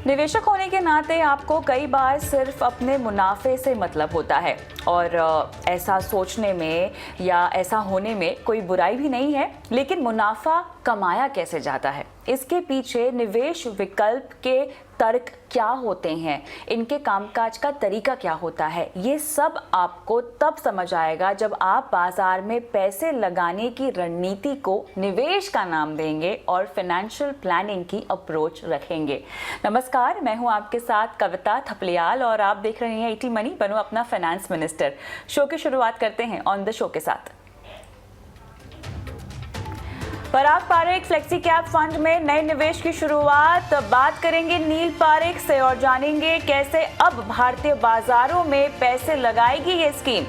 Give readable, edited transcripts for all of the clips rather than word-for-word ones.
निवेशक होने के नाते आपको कई बार सिर्फ अपने मुनाफे से मतलब होता है और ऐसा सोचने में या ऐसा होने में कोई बुराई भी नहीं है, लेकिन मुनाफा कमाया कैसे जाता है, इसके पीछे निवेश विकल्प के तर्क क्या होते हैं, इनके कामकाज का तरीका क्या होता है, ये सब आपको तब समझ आएगा जब आप बाजार में पैसे लगाने की रणनीति को निवेश का नाम देंगे और फाइनेंशियल प्लानिंग की अप्रोच रखेंगे। नमस्कार, मैं हूं आपके साथ कविता थपलियाल और आप देख रहे हैं ईटी मनी बनो अपना फाइनेंस मिनिस्टर। शो की शुरुआत करते हैं ऑन द शो के साथ। पराग पारेख फ्लेक्सी कैप फंड में नए निवेश की शुरुआत। बात करेंगे नील पारेख से और जानेंगे कैसे अब भारतीय बाजारों में पैसे लगाएगी ये स्कीम।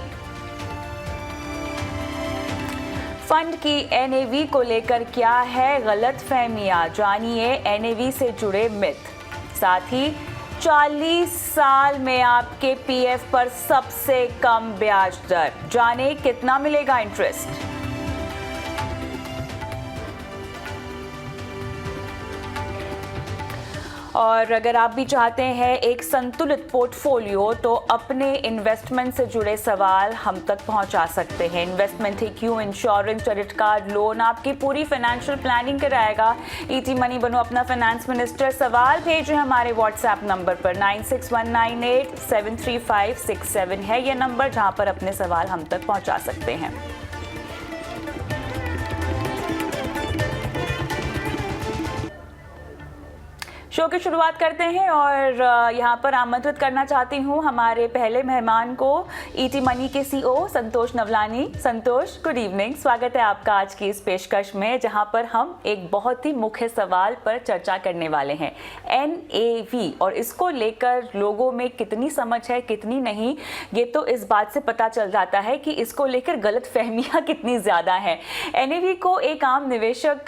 फंड की एनएवी को लेकर क्या है गलतफहमियां, जानिए एनएवी से जुड़े मिथ। साथ ही 40 साल में आपके पीएफ पर सबसे कम ब्याज दर, जाने कितना मिलेगा इंटरेस्ट। और अगर आप भी चाहते हैं एक संतुलित पोर्टफोलियो तो अपने इन्वेस्टमेंट से जुड़े सवाल हम तक पहुंचा सकते हैं। इन्वेस्टमेंट ही क्यों, इंश्योरेंस, क्रेडिट कार्ड, लोन, आपकी पूरी फाइनेंशियल प्लानिंग कराएगा ईटी मनी बनो अपना फाइनेंस मिनिस्टर। सवाल भेजें हमारे व्हाट्सएप नंबर पर 9619873567 है ये नंबर जहां पर अपने सवाल हम तक पहुंचा सकते हैं। शो की शुरुआत करते हैं और यहाँ पर आमंत्रित करना चाहती हूँ हमारे पहले मेहमान को, ईटी मनी के सीईओ संतोष नवलानी। संतोष, गुड इवनिंग, स्वागत है आपका आज की इस पेशकश में जहाँ पर हम एक बहुत ही मुख्य सवाल पर चर्चा करने वाले हैं, एनएवी, और इसको लेकर लोगों में कितनी समझ है कितनी नहीं, ये तो इस बात से पता चल जाता है कि इसको लेकर गलतफहमियाँ कितनी ज़्यादा हैं। एनएवी को एक आम निवेशक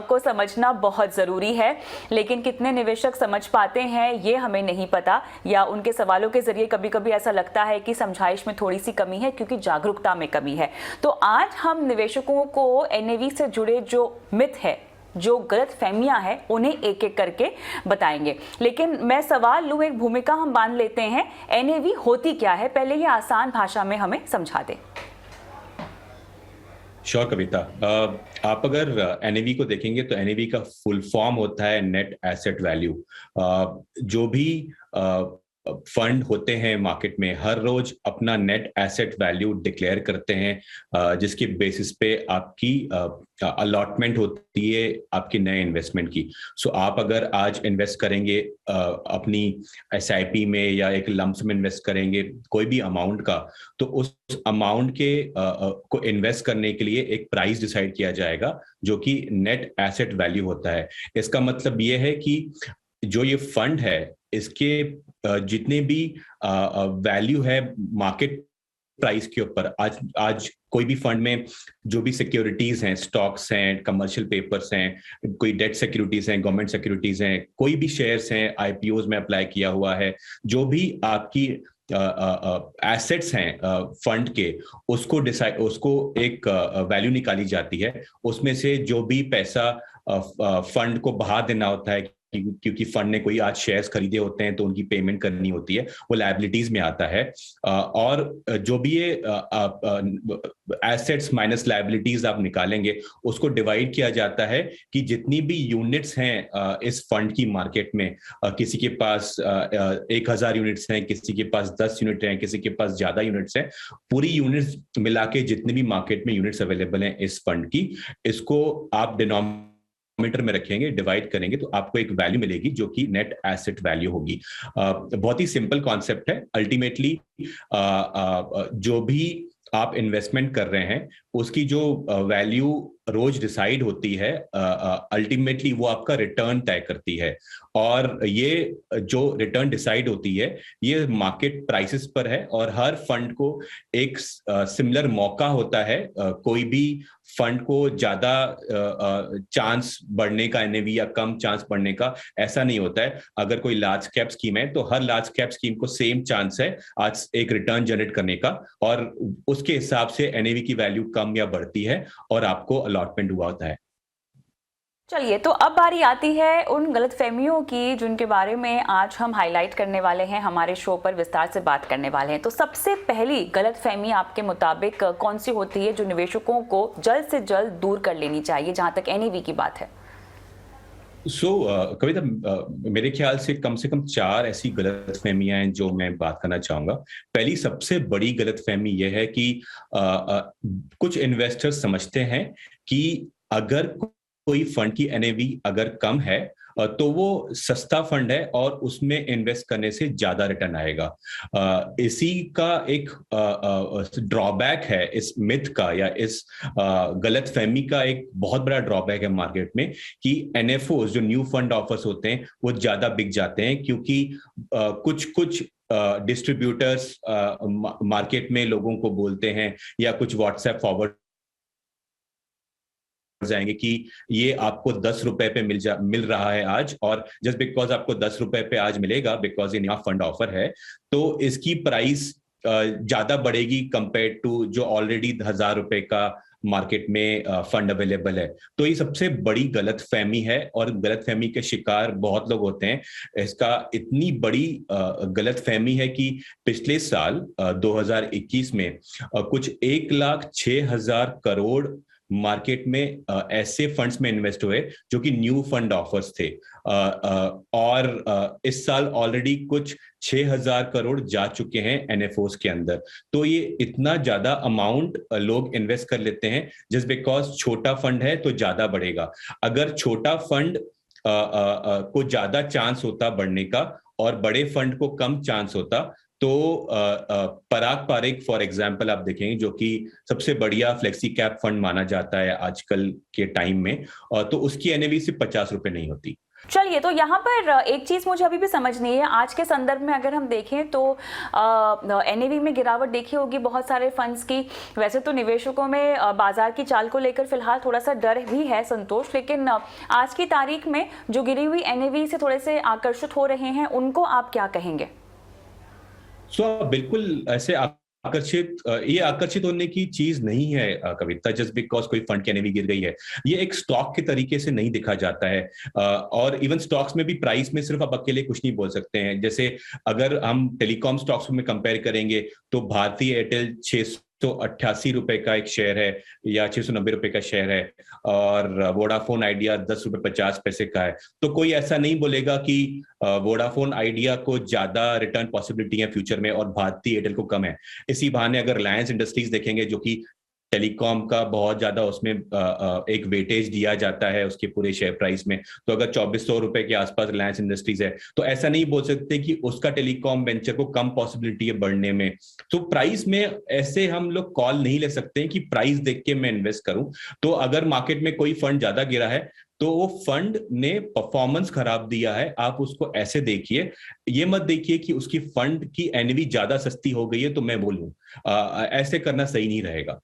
को समझना बहुत ज़रूरी है, लेकिन कितने निवेशक समझ पाते हैं ये हमें नहीं पता, या उनके सवालों के जरिए कभी कभी ऐसा लगता है कि समझाइश में थोड़ी सी कमी है क्योंकि जागरूकता में कमी है। तो आज हम निवेशकों को एनएवी से जुड़े जो मिथ है, जो गलत फहमियां हैं, उन्हें एक एक करके बताएंगे। लेकिन मैं सवाल लूं, एक भूमिका हम बांध लेते हैं, एनएवी होती क्या है, पहले ये आसान भाषा में हमें समझा दें। श्योर कविता, आप अगर एनएवी को देखेंगे तो एनएवी का फुल फॉर्म होता है नेट एसेट वैल्यू। जो भी फंड होते हैं मार्केट में हर रोज अपना नेट एसेट वैल्यू डिक्लेयर करते हैं, जिसके बेसिस पे आपकी अलॉटमेंट होती है आपकी नए इन्वेस्टमेंट की। सो आप अगर आज इन्वेस्ट करेंगे अपनी एसआईपी में या एक लम्प सम इन्वेस्ट करेंगे कोई भी अमाउंट का, तो उस अमाउंट के को इन्वेस्ट करने के लिए एक प्राइस डिसाइड किया जाएगा जो कि नेट एसेट वैल्यू होता है। इसका मतलब ये है कि जो ये फंड है इसके जितने भी वैल्यू है मार्केट प्राइस के ऊपर, आज कोई भी फंड में जो भी सिक्योरिटीज हैं, स्टॉक्स हैं, कमर्शियल पेपर्स हैं, कोई डेट सिक्योरिटीज हैं, गवर्नमेंट सिक्योरिटीज हैं, कोई भी शेयर्स हैं आईपीओज में अप्लाई किया हुआ है, जो भी आपकी एसेट्स हैं फंड के, उसको एक वैल्यू निकाली जाती है। उसमें से जो भी पैसा फंड को बाहर देना होता है, क्योंकि फंड ने कोई आज शेयर्स खरीदे होते हैं तो उनकी पेमेंट करनी होती है, वो लायबिलिटीज में आता है। और जो भी ये एसेट्स माइनस लायबिलिटीज आप निकालेंगे उसको डिवाइड किया जाता है कि जितनी भी यूनिट्स हैं इस फंड की मार्केट में, किसी के पास 1000 यूनिट्स हैं, किसी के पास 10 यूनिट हैं, किसी के पास ज्यादा यूनिट्स हैं, पूरी यूनिट्स मिला के जितने भी मार्केट में यूनिट्स अवेलेबल हैं इस फंड की, इसको आप मीटर में रखेंगे, डिवाइड करेंगे तो आपको एक वैल्यू मिलेगी जो कि नेट एसेट वैल्यू होगी। बहुत ही सिंपल कॉन्सेप्ट है। अल्टीमेटली जो भी आप इन्वेस्टमेंट कर रहे हैं उसकी जो वैल्यू रोज डिसाइड होती है, अल्टीमेटली वो आपका रिटर्न तय करती है। और ये जो रिटर्न डिसाइड होती है ये मार्केट प्राइसेस पर है और हर फंड को एक सिमिलर मौका होता है। कोई भी फंड को ज्यादा चांस बढ़ने का एनएवी या कम चांस बढ़ने का ऐसा नहीं होता है। अगर कोई लार्ज कैप स्कीम है तो हर लार्ज कैप स्कीम को सेम चांस है आज एक रिटर्न जनरेट करने का, और उसके हिसाब से एनएवी की वैल्यू कम या बढ़ती है और आपको अलॉटमेंट हुआ होता है। चलिए, तो अब बारी आती है उन गलतफहमियों की जिनके बारे में आज हम हाईलाइट करने वाले हैं, हमारे शो पर विस्तार से बात करने वाले हैं। तो सबसे पहली गलतफहमी आपके मुताबिक कौन सी होती है जो निवेशकों को जल्द से जल्द दूर कर लेनी चाहिए जहां तक एनएवी की बात है? कविता, मेरे ख्याल से कम 4 ऐसी गलतफहमियां हैं जो मैं बात करना चाहूंगा। पहली सबसे बड़ी गलतफहमी यह है कि कुछ इन्वेस्टर्स समझते हैं कि अगर कोई फंड की एनएवी अगर कम है तो वो सस्ता फंड है और उसमें इन्वेस्ट करने से ज्यादा रिटर्न आएगा। इसी का एक ड्रॉबैक है, इस मिथ का या इस गलतफहमी का एक बहुत बड़ा ड्रॉबैक है मार्केट में कि एनएफओ जो न्यू फंड ऑफर्स होते हैं वो ज्यादा बिक जाते हैं, क्योंकि कुछ कुछ डिस्ट्रीब्यूटर्स मार्केट में लोगों को बोलते हैं या कुछ व्हाट्सएप फॉरवर्ड जाएंगे कि ये आपको 10 रुपए पे मिल रहा है आज, और जस्ट बिकॉज आपको 10 रुपए पे आज मिलेगा बिकॉज ये नया फंड ऑफर है, तो इसकी प्राइस ज्यादा बढ़ेगी कंपेयर टू जो ऑलरेडी 1000 रुपए का मार्केट में फंड अवेलेबल है। तो ये सबसे बड़ी गलतफहमी है और गलतफहमी के शिकार बहुत लोग होते हैं। इसका इतनी बड़ी गलतफहमी है कि पिछले साल 2021 में कुछ 1,06,000 करोड़ मार्केट में ऐसे फंड्स में इन्वेस्ट हुए जो कि न्यू फंड ऑफर्स थे, और इस साल ऑलरेडी कुछ 6,000 करोड़ जा चुके हैं एनएफओस के अंदर। तो ये इतना ज्यादा अमाउंट लोग इन्वेस्ट कर लेते हैं जस्ट बिकॉज छोटा फंड है तो ज्यादा बढ़ेगा। अगर छोटा फंड को ज्यादा चांस होता बढ़ने का और बड़े फंड को कम चांस होता, तो पराग पारेख फॉर एग्जांपल आप देखेंगे, जो कि सबसे बढ़िया फ्लेक्सी कैप फंड माना जाता है आजकल के टाइम में, तो उसकी एनएवी सिर्फ 50 रुपए नहीं होती। चलिए, तो यहाँ पर एक चीज़ मुझे अभी भी समझ नहीं है। आज के संदर्भ में अगर हम देखें तो एनएवी में गिरावट देखी होगी बहुत सारे फंड्स की। वैसे तो निवेशकों में बाजार की चाल को लेकर फिलहाल थोड़ा सा डर भी है संतोष, लेकिन आज की तारीख में जो गिरी हुई एनएवी से थोड़े से आकर्षित हो रहे हैं, उनको आप क्या कहेंगे? बिल्कुल ऐसे ये आकर्षित होने की चीज नहीं है कविता, जस्ट बिकॉज कोई फंड की एनएवी गिर गई है। ये एक स्टॉक के तरीके से नहीं देखा जाता है, और इवन स्टॉक्स में भी प्राइस में सिर्फ आप अकेले कुछ नहीं बोल सकते हैं। जैसे अगर हम टेलीकॉम स्टॉक्स में कंपेयर करेंगे तो भारतीय एयरटेल 688 रुपए का एक शेयर है या 690 रुपए का शेयर है, और वोडाफोन आइडिया 10 रुपए 50 पैसे का है। तो कोई ऐसा नहीं बोलेगा कि वोडाफोन आइडिया को ज्यादा रिटर्न पॉसिबिलिटी है फ्यूचर में और भारतीय एयरटेल को कम है। इसी बहाने अगर रिलायंस इंडस्ट्रीज देखेंगे, जो कि टेलीकॉम का बहुत ज्यादा उसमें एक वेटेज दिया जाता है उसके पूरे शेयर प्राइस में, तो अगर 2400 रुपए के आसपास रिलायंस इंडस्ट्रीज है, तो ऐसा नहीं बोल सकते कि उसका टेलीकॉम वेंचर को कम पॉसिबिलिटी है बढ़ने में। तो प्राइस में ऐसे हम लोग कॉल नहीं ले सकते हैं कि प्राइस देख के मैं इन्वेस्ट करूं। तो अगर मार्केट में कोई फंड ज्यादा गिरा है तो वो फंड ने परफॉर्मेंस खराब दिया है, आप उसको ऐसे देखिए। ये मत देखिए कि उसकी फंड की एनएवी ज्यादा सस्ती हो गई है तो मैं बोलूं, ऐसे करना सही नहीं रहेगा।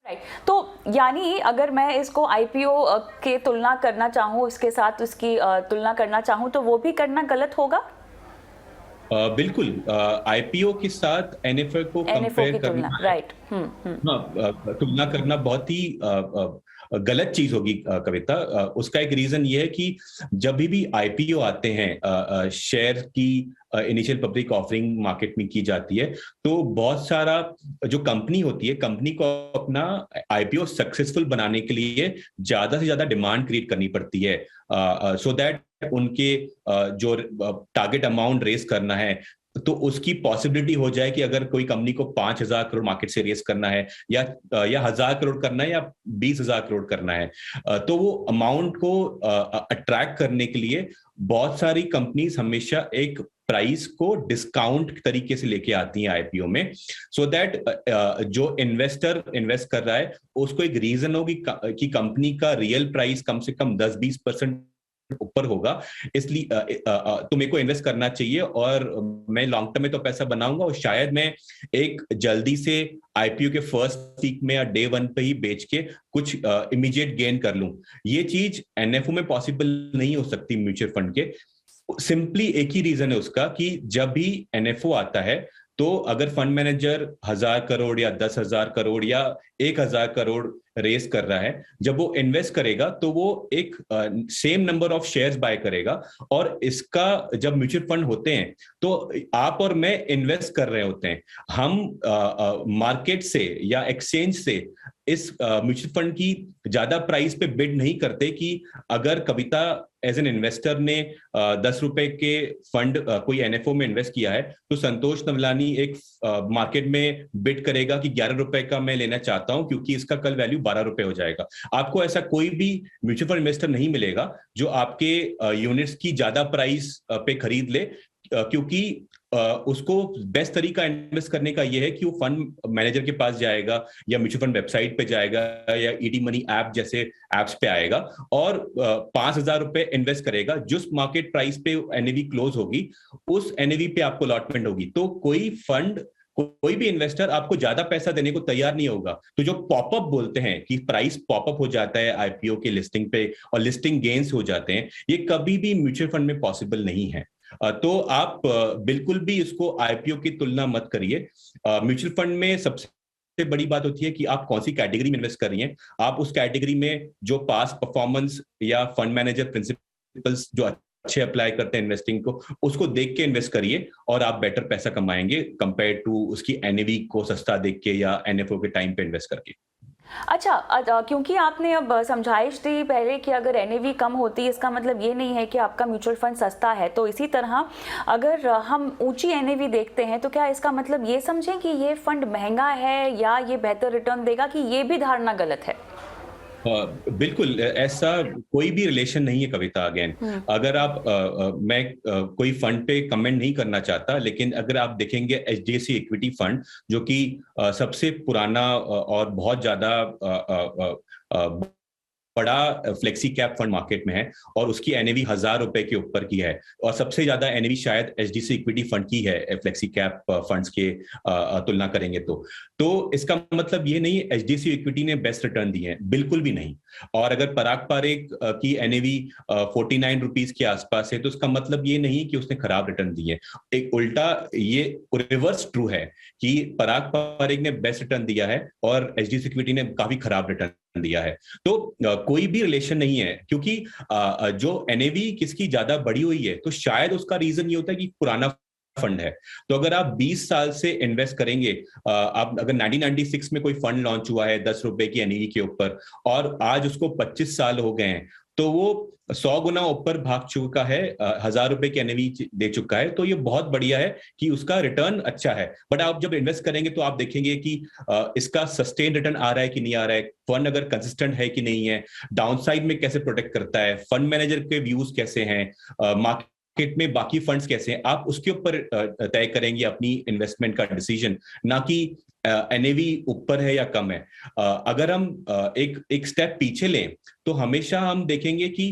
राइट, तो यानी अगर मैं इसको आईपीओ के तुलना करना चाहूँ, इसके साथ उसकी तुलना करना चाहूँ, तो वो भी करना गलत होगा? बिल्कुल, आईपीओ के साथ एनएफओ को कंपेयर करना, राइट, तुलना करना बहुत ही गलत चीज होगी कविता। उसका एक रीजन ये है कि जब भी आईपीओ आते हैं, शेयर की इनिशियल पब्लिक ऑफरिंग मार्केट में की जाती है, तो बहुत सारा जो कंपनी होती है, कंपनी को अपना आईपीओ सक्सेसफुल बनाने के लिए ज्यादा से ज्यादा डिमांड क्रिएट करनी पड़ती है, सो दैट उनके जो टारगेट अमाउंट रेस करना है तो उसकी पॉसिबिलिटी हो जाए कि अगर कोई कंपनी को 5,000 करोड़ मार्केट से रेस करना है या 1,000 करोड़ करना है या 20,000 करोड़ करना है, तो वो अमाउंट को अट्रैक्ट करने के लिए बहुत सारी कंपनीज हमेशा एक प्राइस को डिस्काउंट तरीके से लेके आती हैं आईपीओ में, सो दैट जो इन्वेस्टर इन्वेस्ट कर रहा है उसको एक रीजन हो कि कंपनी का रियल प्राइस कम से कम 10-20% ऊपर होगा, इसलिए तो मेरे को इन्वेस्ट करना चाहिए और मैं लॉन्ग टर्म में तो पैसा बनाऊंगा और शायद मैं एक जल्दी से आईपीओ के फर्स्ट वीक में या डे 1 पे ही बेच के कुछ इमीडिएट गेन कर लूं। ये चीज एनएफओ में पॉसिबल नहीं हो सकती म्यूचुअल फंड के। सिंपली एक ही रीजन है उसका कि जब भी एनएफओ आता है तो अगर फंड मैनेजर 1,000 करोड़ या 10,000 करोड़ या 1,000 करोड़ रेस कर रहा है, जब वो इन्वेस्ट करेगा तो वो एक same number of shares buy करेगा। और इसका जब म्यूचुअल फंड होते हैं तो आप और मैं इन्वेस्ट कर रहे होते हैं, हम मार्केट से या एक्सचेंज से इस म्यूचुअल फंड की ज्यादा प्राइस पे बिड नहीं करते कि अगर कविता एज एन इन्वेस्टर ने 10 रुपए के फंड कोई एनएफओ में इन्वेस्ट किया है तो संतोष नवलानी एक मार्केट में बिड करेगा कि 11 रुपए का मैं लेना चाहता हूं क्योंकि इसका कल वैल्यू 12 रुपए हो जाएगा। आपको ऐसा कोई भी म्यूचुअल फंड इन्वेस्टर नहीं मिलेगा जो आपके यूनिट्स की ज्यादा प्राइस पे खरीद ले, क्योंकि उसको बेस्ट तरीका इन्वेस्ट करने का यह है कि वो फंड मैनेजर के पास जाएगा या म्यूचुअल फंड वेबसाइट पे जाएगा या ईटी मनी ऐप जैसे एप्स पे आएगा और 5,000 रुपए इन्वेस्ट करेगा। जिस मार्केट प्राइस पे एनएवी क्लोज होगी उस एनएवी पे आपको अलॉटमेंट होगी। तो कोई फंड, कोई भी इन्वेस्टर आपको ज्यादा पैसा देने को तैयार नहीं होगा। तो जो पॉपअप बोलते हैं कि प्राइस पॉपअप हो जाता है आईपीओ के लिस्टिंग पे और लिस्टिंग गेन्स हो जाते हैं, ये कभी भी म्यूचुअल फंड में पॉसिबल नहीं है। तो आप बिल्कुल भी इसको आईपीओ की तुलना मत करिए। म्यूचुअल फंड में सबसे बड़ी बात होती है कि आप कौन सी कैटेगरी में इन्वेस्ट कर रही हैं। आप उस कैटेगरी में जो पास्ट परफॉर्मेंस या फंड मैनेजर प्रिंसिपल्स जो अच्छे अप्लाई करते हैं इन्वेस्टिंग को, उसको देख के इन्वेस्ट करिए और आप बेटर पैसा कमाएंगे कंपेयर टू उसकी एनएवी को सस्ता देख के या एनएफओ के टाइम पे इन्वेस्ट करके। अच्छा, क्योंकि आपने अब समझाइश दी पहले कि अगर एनएवी कम होती है इसका मतलब ये नहीं है कि आपका म्यूचुअल फंड सस्ता है, तो इसी तरह अगर हम ऊंची एनएवी देखते हैं तो क्या इसका मतलब ये समझें कि ये फंड महंगा है या ये बेहतर रिटर्न देगा, कि ये भी धारणा गलत है? बिल्कुल ऐसा कोई भी रिलेशन नहीं है कविता। अगेन अगर आप मैं कोई फंड पे कमेंट नहीं करना चाहता, लेकिन अगर आप देखेंगे एचडीएफसी इक्विटी फंड जो कि सबसे पुराना और बहुत ज्यादा बड़ा फ्लेक्सी कैप फंड मार्केट में है और उसकी एनएवी 1,000 रुपए के ऊपर की है और सबसे ज्यादा एनएवी शायद एचडीएफसी इक्विटी फंड की है फ्लेक्सी कैप फंड्स के तुलना करेंगे तो इसका मतलब ये नहीं एचडीएफसी इक्विटी ने बेस्ट रिटर्न दिए हैं, बिल्कुल भी नहीं। और अगर पराग पारेख की एनएवी 49 रुपीज के आसपास है तो उसका मतलब ये नहीं कि उसने खराब रिटर्न दिए। एक उल्टा ये रिवर्स ट्रू है कि पराग पारेख ने बेस्ट रिटर्न दिया है और एचडीएफसी इक्विटी ने काफी खराब रिटर्न दिया है। तो कोई भी रिलेशन नहीं है, क्योंकि जो एनएवी किसकी ज्यादा बढ़ी हुई है तो शायद उसका रीजन ये होता है कि पुराना फंड है। तो अगर आप 20 साल से इन्वेस्ट करेंगे, आप अगर 1996 में कोई फंड लॉन्च हुआ है 10 रुपए की एनएवी के ऊपर और आज उसको 25 साल हो गए हैं तो वो 100 गुना ऊपर भाग चुका है, 1,000 रुपए की एनएवी दे चुका है। तो ये बहुत बढ़िया है कि उसका रिटर्न अच्छा है। बट आप जब इन्वेस्ट करेंगे तो आप देखेंगे कि इसका सस्टेन रिटर्न आ रहा है कि नहीं आ रहा है, फंड अगर कंसिस्टेंट है कि नहीं है, डाउनसाइड में कैसे प्रोटेक्ट करता है, फंड मैनेजर के व्यूज कैसे हैं, मार्केट में बाकी फंड्स कैसे हैं, आप उसके ऊपर तय करेंगे अपनी इन्वेस्टमेंट का डिसीजन, ना कि एनएवी ऊपर है या कम है। अगर हम एक स्टेप पीछे लें तो हमेशा हम देखेंगे कि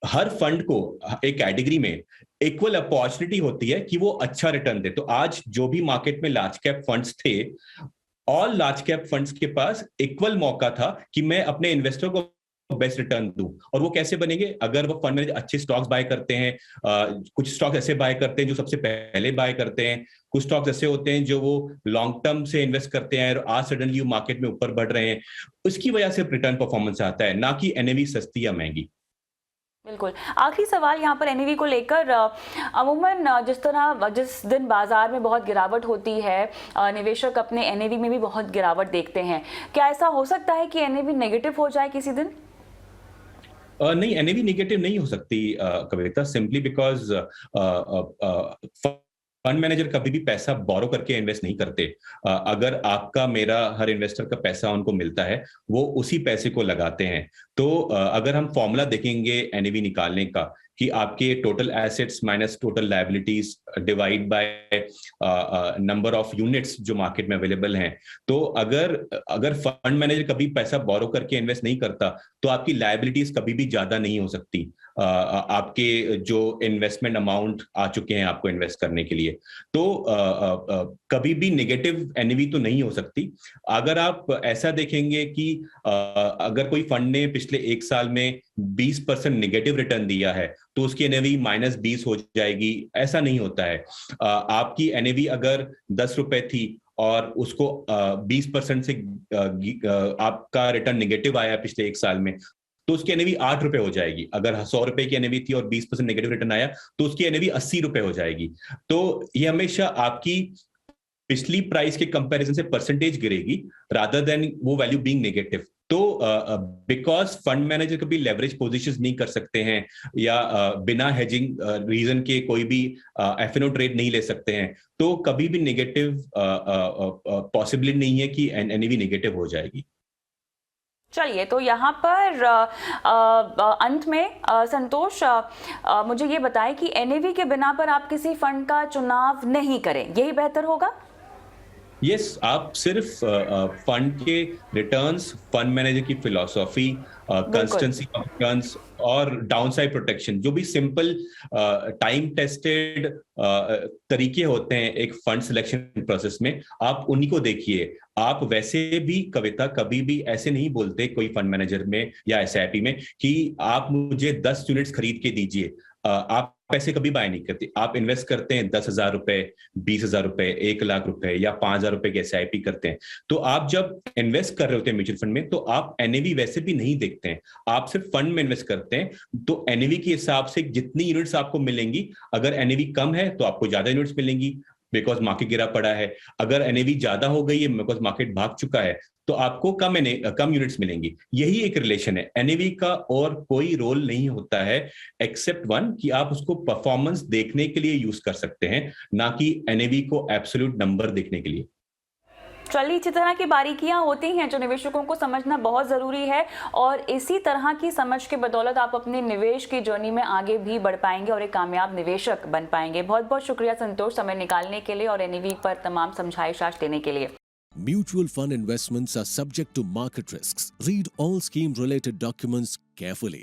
हर फंड को एक कैटेगरी में इक्वल अपॉर्चुनिटी होती है कि वो अच्छा रिटर्न दे। तो आज जो भी मार्केट में लार्ज कैप फंड्स थे, ऑल लार्ज कैप फंड्स के पास इक्वल मौका था कि मैं अपने इन्वेस्टर को बेस्ट रिटर्न दूं। और वो कैसे बनेंगे? अगर वो फंड मैनेजर अच्छे स्टॉक्स बाय करते हैं, कुछ स्टॉक्स ऐसे बाय करते हैं जो सबसे पहले बाय करते हैं, कुछ स्टॉक्स ऐसे होते हैं जो वो लॉन्ग टर्म से इन्वेस्ट करते हैं और आज सडनली वो मार्केट में ऊपर बढ़ रहे हैं, उसकी वजह से रिटर्न परफॉर्मेंस आता है, ना कि एनएवी सस्ती या महंगी। बिल्कुल। आखिरी सवाल यहाँ पर एनएवी को लेकर, अमूमन जिस दिन बाजार में बहुत गिरावट होती है निवेशक अपने एनएवी में भी बहुत गिरावट देखते हैं। क्या ऐसा हो सकता है कि एनएवी नेगेटिव हो जाए किसी दिन? नहीं, एनएवी नेगेटिव नहीं हो सकती कविता, सिंपली बिकॉज फंड मैनेजर कभी भी पैसा बोरो करके इन्वेस्ट नहीं करते। अगर आपका मेरा हर इन्वेस्टर का पैसा उनको मिलता है वो उसी पैसे को लगाते हैं। तो अगर हम फॉर्मूला देखेंगे एनएवी निकालने का कि आपके total assets minus total liabilities divide by number of units जो मार्केट में अवेलेबल हैं, तो अगर फंड मैनेजर कभी पैसा बोरो करके इन्वेस्ट नहीं करता तो आपकी लायबिलिटीज कभी भी ज्यादा नहीं हो सकती आपके जो इन्वेस्टमेंट अमाउंट आ चुके हैं आपको इन्वेस्ट करने के लिए। तो कभी भी नेगेटिव एनएवी तो नहीं हो सकती। अगर आप ऐसा देखेंगे कि अगर कोई फंड ने पिछले 1 साल में 20% नेगेटिव रिटर्न दिया है तो उसकी एनएवी -20 हो जाएगी, ऐसा नहीं होता है। आपकी एनएवी अगर 10 रुपए थी और उसको 20% से आपका रिटर्न नेगेटिव आया पिछले एक साल में, तो उसकी एनएवी 8 रुपए हो जाएगी। अगर 100 रुपए की एनएवी थी और 20% नेगेटिव रिटर्न आया तो उसकी एनएवी 80 रुपए हो जाएगी। तो ये हमेशा आपकी पिछली प्राइस के कंपैरिजन से परसेंटेज गिरेगी रादर देन वो वैल्यू बीइंग नेगेटिव। तो बिकॉज फंड मैनेजर कभी लेवरेज पोजीशंस नहीं कर सकते हैं या बिना हेजिंग रीजन के कोई भी एफएनओ ट्रेड नहीं ले सकते हैं, तो कभी भी नेगेटिव पॉसिबिलिटी नहीं है कि एनएवी नेगेटिव हो जाएगी। चलिए, तो यहाँ पर अंत में संतोष मुझे ये बताएं कि एनएवी के बिना पर आप किसी फंड का चुनाव नहीं करें, यही बेहतर होगा? यस, आप सिर्फ फंड के रिटर्न्स, फंड मैनेजर की फिलॉसफी, कंसिस्टेंसी ऑफ रिटर्न्स और डाउनसाइड प्रोटेक्शन, जो भी सिंपल टाइम टेस्टेड तरीके होते हैं एक फंड सिलेक्शन प्रोसेस में, आप उन्हीं को देखिए। आप वैसे भी कविता कभी भी ऐसे नहीं बोलते कोई फंड मैनेजर में या एसआईपी में कि आप मुझे 10 यूनिट्स खरीद के दीजिए। आप पैसे कभी बाय नहीं करते। आप इन्वेस्ट करते हैं 10,000 रुपए, 20,000 रुपए, 1 लाख रुपए या 5,000 रुपए के एसआईपी करते हैं। तो आप जब इन्वेस्ट कर रहे होते हैं म्यूचुअल फंड में, तो आप एनएवी वैसे भी नहीं देखते हैं, आप सिर्फ फंड में इन्वेस्ट करते हैं। तो एनएवी के हिसाब से जितनी यूनिट्स आपको मिलेंगी, अगर एनएवी कम है तो आपको ज्यादा यूनिट्स मिलेंगी बिकॉज मार्केट गिरा पड़ा है। अगर एनएवी ज्यादा हो गई है बिकॉज मार्केट भाग चुका है, तो आपको कम यूनिट्स मिलेंगी। यही एक रिलेशन है। एनएवी का और कोई रोल नहीं होता है एक्सेप्ट वन, कि आप उसको परफॉर्मेंस देखने के लिए यूज कर सकते हैं, ना कि एनएवी को एब्सोल्यूट नंबर देखने के लिए। चलिए, इसी तरह की बारीकियां होती हैं जो निवेशकों को समझना बहुत ज़रूरी है, और इसी तरह की समझ के बदौलत आप अपने निवेश की जर्नी में आगे भी बढ़ पाएंगे और एक कामयाब निवेशक बन पाएंगे। बहुत बहुत शुक्रिया संतोष, समय निकालने के लिए और एनएवी पर तमाम समझाइश देने के लिए। Mutual fund investments are subject to market risks. Read all scheme related documents carefully.